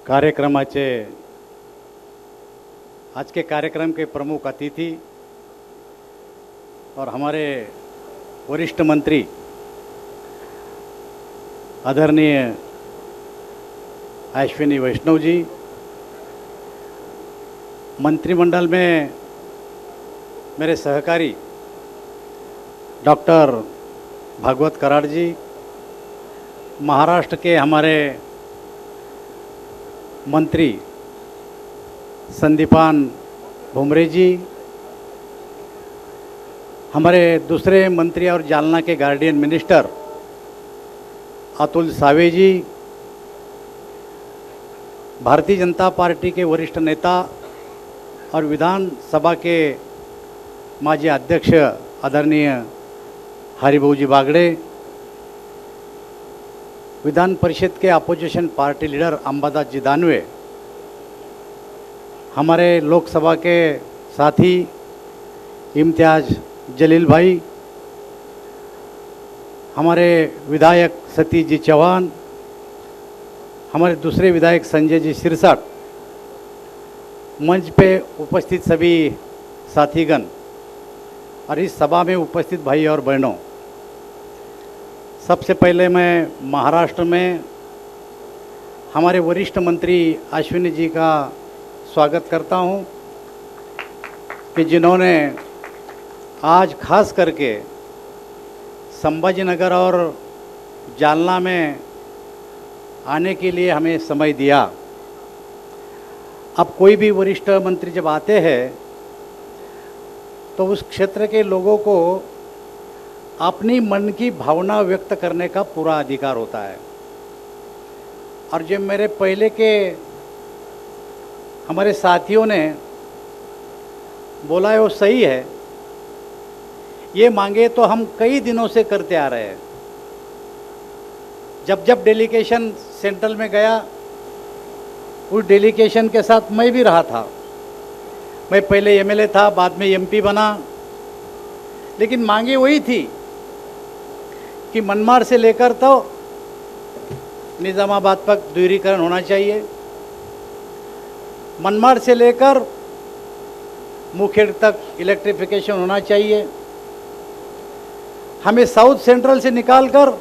कार्यक्रमाचे आज के कार्यक्रम के प्रमुख अतिथि और हमारे वरिष्ठ मंत्री आदरणीय अश्विनी वैष्णव जी, मंत्रिमंडल में मेरे सहकारी डॉक्टर भागवत कराड़ जी, महाराष्ट्र के हमारे मंत्री संदीपान भुमरे जी, हमारे दूसरे मंत्री और जालना के गार्डियन मिनिस्टर अतुल सावे जी, भारतीय जनता पार्टी के वरिष्ठ नेता और विधानसभा के माजी अध्यक्ष आदरणीय हरिभाऊजी बागड़े, विधान परिषद के अपोजिशन पार्टी लीडर अंबादास जी दानवे, हमारे लोकसभा के साथी इम्तियाज जलील भाई, हमारे विधायक सतीश जी चौहान, हमारे दूसरे विधायक संजय जी सिरसाट, मंच पे उपस्थित सभी साथीगण और इस सभा में उपस्थित भाई और बहनों, सबसे पहले मैं महाराष्ट्र में हमारे वरिष्ठ मंत्री अश्विनी जी का स्वागत करता हूं कि जिन्होंने आज खास करके संभाजीनगर और जालना में आने के लिए हमें समय दिया। अब कोई भी वरिष्ठ मंत्री जब आते हैं तो उस क्षेत्र के लोगों को अपनी मन की भावना व्यक्त करने का पूरा अधिकार होता है। और जो मेरे पहले के हमारे साथियों ने बोला है वो सही है, ये मांगे तो हम कई दिनों से करते आ रहे हैं। जब जब डेलीगेशन सेंट्रल में गया, उस डेलीगेशन के साथ मैं भी रहा था। मैं पहले एमएलए था, बाद में एमपी बना, लेकिन मांगे वही थी कि मनमाड़ से लेकर तो निज़ामाबाद तक दोहरीकरण होना चाहिए, मनमाड़ से लेकर मुखेड़ तक इलेक्ट्रिफिकेशन होना चाहिए, हमें साउथ सेंट्रल से निकालकर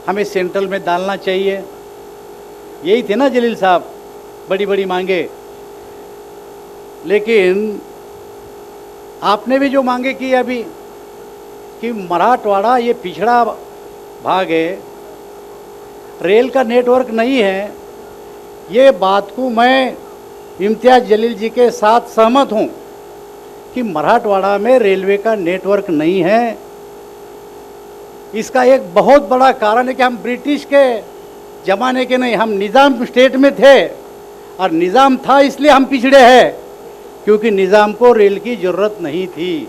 हमें सेंट्रल में डालना चाहिए। यही थे ना जलील साहब, बड़ी बड़ी मांगे। लेकिन आपने भी जो मांगे की अभी कि मराठवाड़ा ये पिछड़ा भाग है, रेल का नेटवर्क नहीं है, ये बात को मैं इम्तियाज जलील जी के साथ सहमत हूँ कि मराठवाड़ा में रेलवे का नेटवर्क नहीं है। इसका एक बहुत बड़ा कारण है कि हम ब्रिटिश के ज़माने के नहीं, हम निज़ाम स्टेट में थे और निज़ाम था इसलिए हम पिछड़े हैं, क्योंकि निज़ाम को रेल की ज़रूरत नहीं थी।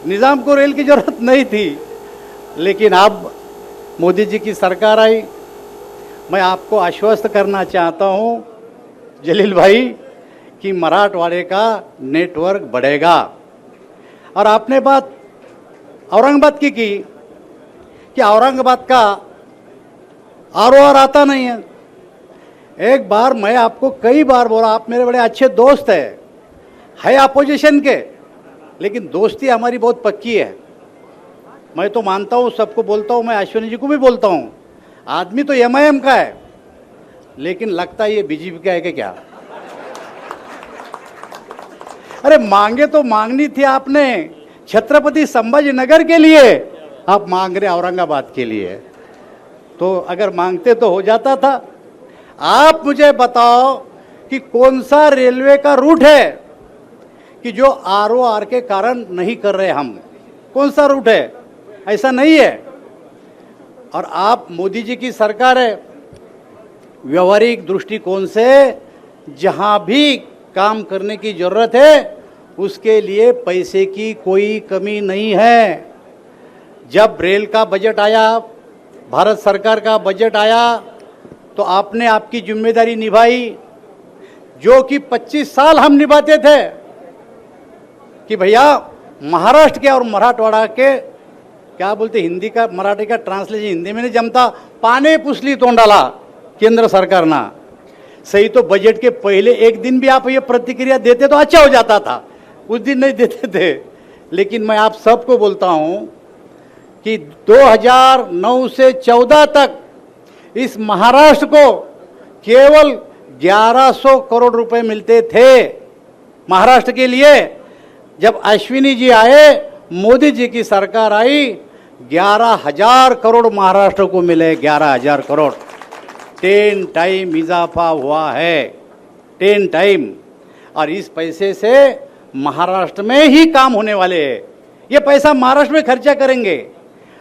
निज़ाम को रेल की ज़रूरत नहीं थी, लेकिन अब मोदी जी की सरकार आई। मैं आपको आश्वस्त करना चाहता हूं जलील भाई कि मराठवाड़े का नेटवर्क बढ़ेगा। और आपने बात औरंगाबाद की कि औरंगाबाद का आरओआर आता नहीं है। एक बार मैं आपको कई बार बोला, आप मेरे बड़े अच्छे दोस्त है अपोजिशन के, लेकिन दोस्ती हमारी बहुत पक्की है। मैं तो मानता हूँ, सबको बोलता हूँ, मैं अश्विनी जी को भी बोलता हूँ, आदमी तो एमआईएम का है, लेकिन लगता है ये बीजेपी का है कि क्या। अरे मांगे तो मांगनी थी आपने छत्रपति संभाजीनगर के लिए, आप मांग रहे औरंगाबाद के लिए, तो अगर मांगते तो हो जाता था। आप मुझे बताओ कि कौन सा रेलवे का रूट है कि जो आरओआर के कारण नहीं कर रहे हम, कौन सा रूट है? ऐसा नहीं है। और आप मोदी जी की सरकार है, व्यवहारिक दृष्टिकोण से जहां भी काम करने की जरूरत है उसके लिए पैसे की कोई कमी नहीं है। जब रेल का बजट आया, भारत सरकार का बजट आया, तो आपने आपकी जिम्मेदारी निभाई, जो कि 25 साल हम निभाते थे कि भैया महाराष्ट्र के और मराठवाड़ा के, क्या बोलते हिंदी का मराठी का ट्रांसलेशन हिंदी में नहीं जमता, पाने पुसली तोंडाला केंद्र सरकारना। सही तो बजट के पहले एक दिन भी आप ये प्रतिक्रिया देते तो अच्छा हो जाता था, उस दिन नहीं देते थे। लेकिन मैं आप सबको बोलता हूं कि 2009 से 14 तक इस महाराष्ट्र को केवल 1100 करोड़ रुपए मिलते थे महाराष्ट्र के लिए। जब अश्विनी जी आए, मोदी जी की सरकार आई, 11,000 करोड़ महाराष्ट्र को मिले, 11,000 करोड़। 10 टाइम इजाफा हुआ है, 10 टाइम। और इस पैसे से महाराष्ट्र में ही काम होने वाले हैं। ये पैसा महाराष्ट्र में खर्चा करेंगे।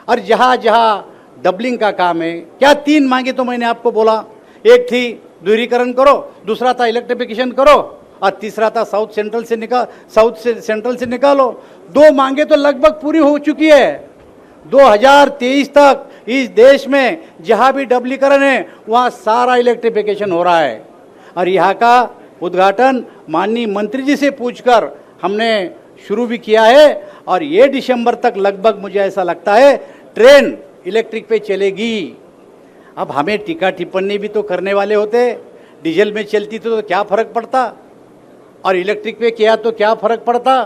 और जहाँ जहाँ डबलिंग का काम है, क्या 3 मांगे तो मैंने आपको बोला, एक थी दोहरीकरण करो, दूसरा था इलेक्ट्रिफिकेशन करो, और तीसरा था साउथ सेंट्रल से निकालो। 2 मांगे तो लगभग पूरी हो चुकी है। 2023 तक इस देश में जहां भी डबलीकरण है वहां सारा इलेक्ट्रिफिकेशन हो रहा है। और यहाँ का उद्घाटन माननीय मंत्री जी से पूछकर हमने शुरू भी किया है। और ये दिसंबर तक लगभग मुझे ऐसा लगता है ट्रेन इलेक्ट्रिक पे चलेगी। अब हमें टीका टिप्पणी भी तो करने वाले होते। डीजल में चलती तो क्या फर्क पड़ता, और इलेक्ट्रिक पे किया तो क्या फर्क पड़ता।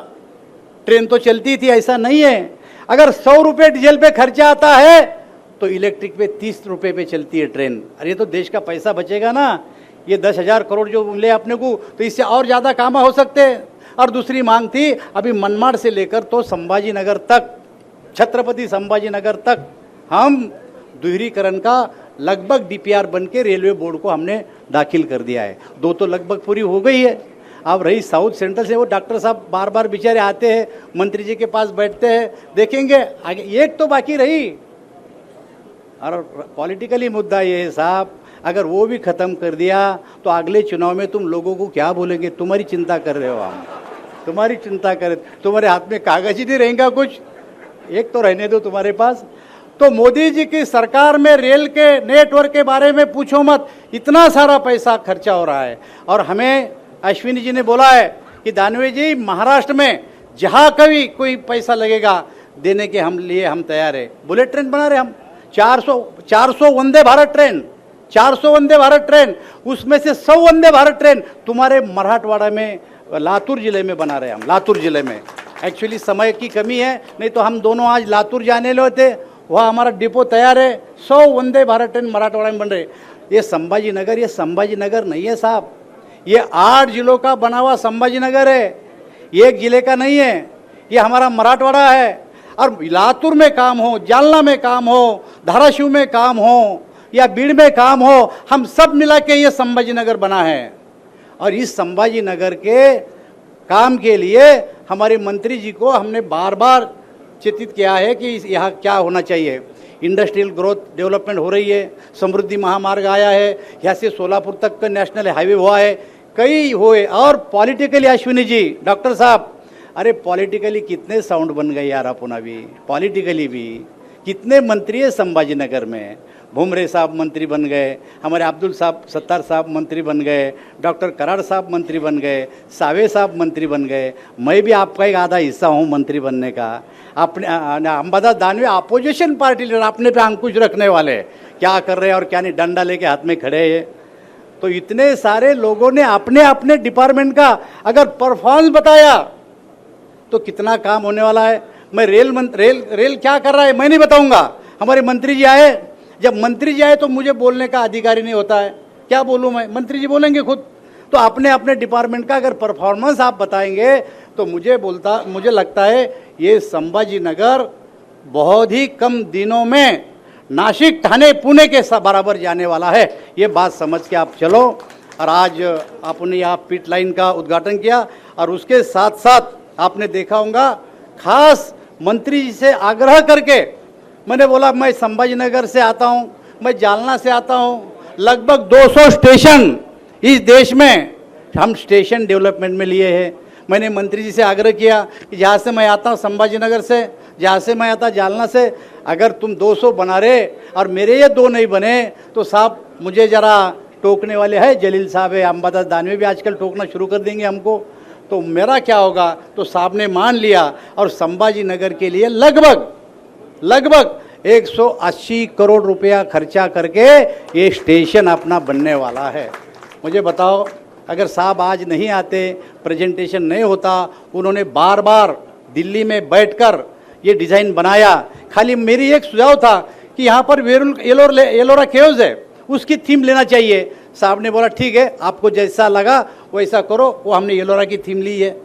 ट्रेन तो चलती थी, ऐसा नहीं है। अगर 100 रुपये डीजल पे खर्चा आता है तो इलेक्ट्रिक पे 30 रुपये पे चलती है ट्रेन। अरे ये तो देश का पैसा बचेगा ना। ये 10,000 करोड़ जो मिले अपने को, तो इससे और ज़्यादा काम हो सकते हैं। और दूसरी मांग थी, अभी मनमाड़ से लेकर तो संभाजी नगर तक, छत्रपति संभाजी नगर तक हम दोहरीकरण का लगभग डीपीआर बन के रेलवे बोर्ड को हमने दाखिल कर दिया है। 2 तो लगभग पूरी हो गई है। अब रही साउथ सेंट्रल से, वो डॉक्टर साहब बार बार बेचारे आते हैं, मंत्री जी के पास बैठते हैं, देखेंगे आगे। एक तो बाकी रही, और पॉलिटिकली मुद्दा ये है साहब, अगर वो भी खत्म कर दिया तो अगले चुनाव में तुम लोगों को क्या बोलेंगे? तुम्हारी चिंता कर रहे हो हम, तुम्हारी चिंता कर, तुम्हारे हाथ में कागज ही नहीं रहेगा कुछ। एक तो रहने दो तुम्हारे पास। तो मोदी जी की सरकार में रेल के नेटवर्क के बारे में पूछो मत, इतना सारा पैसा खर्चा हो रहा है। और हमें अश्विनी जी ने बोला है कि दानवे जी, महाराष्ट्र में जहाँ कभी कोई पैसा लगेगा देने के हम तैयार है। बुलेट ट्रेन बना रहे हम, 400 वंदे भारत ट्रेन, 400 वंदे भारत ट्रेन, उसमें से 100 वंदे भारत ट्रेन तुम्हारे मराठवाड़ा में, लातूर जिले में बना रहे हम, लातूर जिले में। एक्चुअली समय की कमी है, नहीं तो हम दोनों आज लातूर जाने लो थे, वहाँ हमारा डिपो तैयार है। 100 वंदे भारत ट्रेन मराठवाड़ा में बन रहे। ये संभाजी नगर नहीं है साहब, ये 8 जिलों का बना हुआ संभाजी नगर है, एक जिले का नहीं है। ये हमारा मराठवाड़ा है। और लातूर में काम हो, जालना में काम हो, धाराशिव में काम हो, या बीड़ में काम हो, हम सब मिला के ये संभाजी नगर बना है। और इस संभाजी नगर के काम के लिए हमारे मंत्री जी को हमने बार बार चिंतित किया है कि यहाँ क्या होना चाहिए। इंडस्ट्रियल ग्रोथ डेवलपमेंट हो रही है, समृद्धि महामार्ग आया है, यहाँ से सोलापुर तक का नेशनल हाईवे हुआ है, कई हुए। और पॉलिटिकली अश्विनी जी, डॉक्टर साहब, अरे पॉलिटिकली कितने साउंड बन गए यार अपन अभी। पॉलिटिकली भी कितने मंत्री है संभाजी नगर में। भुमरे साहब मंत्री बन गए, हमारे अब्दुल साहब सत्तार साहब मंत्री बन गए, डॉक्टर कराड़ साहब मंत्री बन गए, सावे साहब मंत्री बन गए। मैं भी आपका एक आधा हिस्सा हूँ मंत्री बनने का। अपने Ambadas Danve opposition party leader, अपने पे अंकुश रखने वाले, क्या कर रहे हैं और क्या नहीं, डंडा लेके हाथ में खड़े हैं। तो इतने सारे लोगों ने अपने अपने डिपार्टमेंट का अगर परफॉर्मेंस बताया तो कितना काम होने वाला है। मैं रेल क्या कर रहा है मैं नहीं बताऊंगा। हमारे मंत्री जी आए, जब मंत्री जी आए तो मुझे बोलने का अधिकार ही नहीं होता है, क्या बोलूँ मैं, मंत्री जी बोलेंगे खुद। तो अपने अपने डिपार्टमेंट का अगर परफॉर्मेंस आप बताएंगे तो मुझे लगता है ये संभाजी नगर बहुत ही कम दिनों में नासिक, ठाणे, पुणे के बराबर जाने वाला है। ये बात समझ के आप चलो। और आज आपने यहाँ पिट लाइन का उद्घाटन किया, और उसके साथ साथ आपने देखा होगा खास मंत्री जी से आग्रह करके मैंने बोला, मैं संभाजी नगर से आता हूँ, मैं जालना से आता हूँ, लगभग 200 स्टेशन इस देश में हम स्टेशन डेवलपमेंट में लिए हैं। मैंने मंत्री जी से आग्रह किया कि जहाँ से मैं आता हूँ संभाजी नगर से, जहाँ से मैं आता जालना से, अगर तुम 200 बना रहे और मेरे ये 2 नहीं बने तो साहब मुझे ज़रा टोकने वाले हैं, जलील साहब है, अंबादास दानवे भी आजकल टोकना शुरू कर देंगे हमको, तो मेरा क्या होगा। तो साहब ने मान लिया और संभाजी नगर के लिए लगभग 180 करोड़ रुपया खर्चा करके ये स्टेशन अपना बनने वाला है। मुझे बताओ, अगर साहब आज नहीं आते, प्रेजेंटेशन नहीं होता, उन्होंने बार बार दिल्ली में बैठकर ये डिज़ाइन बनाया। खाली मेरी एक सुझाव था कि यहाँ पर एलोरा केव्स है, उसकी थीम लेना चाहिए। साहब ने बोला ठीक है, आपको जैसा लगा वैसा करो। वो हमने एलोरा की थीम ली है।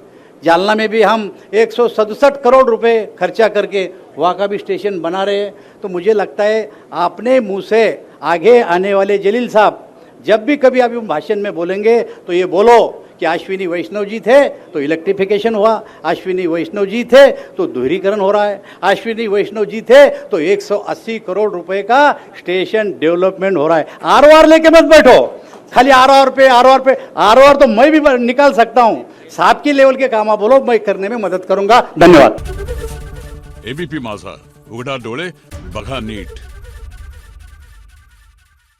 जालना में भी हम 167 करोड़ रुपए खर्चा करके वहाँ का भी स्टेशन बना रहे हैं। तो मुझे लगता है आपने मुँह से आगे आने वाले जलील साहब, जब भी कभी आप भाषण में बोलेंगे तो ये बोलो कि अश्विनी वैष्णव जी थे तो इलेक्ट्रिफिकेशन हुआ, अश्विनी वैष्णव जी थे तो दोहरीकरण हो रहा है, अश्विनी वैष्णव जी थे तो 180 करोड़ रुपए का स्टेशन डेवलपमेंट हो रहा है। आरओआर लेके मत बैठो, खाली आरओआर पे आरओआर तो मैं भी निकाल सकता हूँ। साहब की लेवल के काम आप बोलो, मैं करने में मदद करूंगा। धन्यवाद। एबीपी माझा, उघडा डोळे बघा नीट।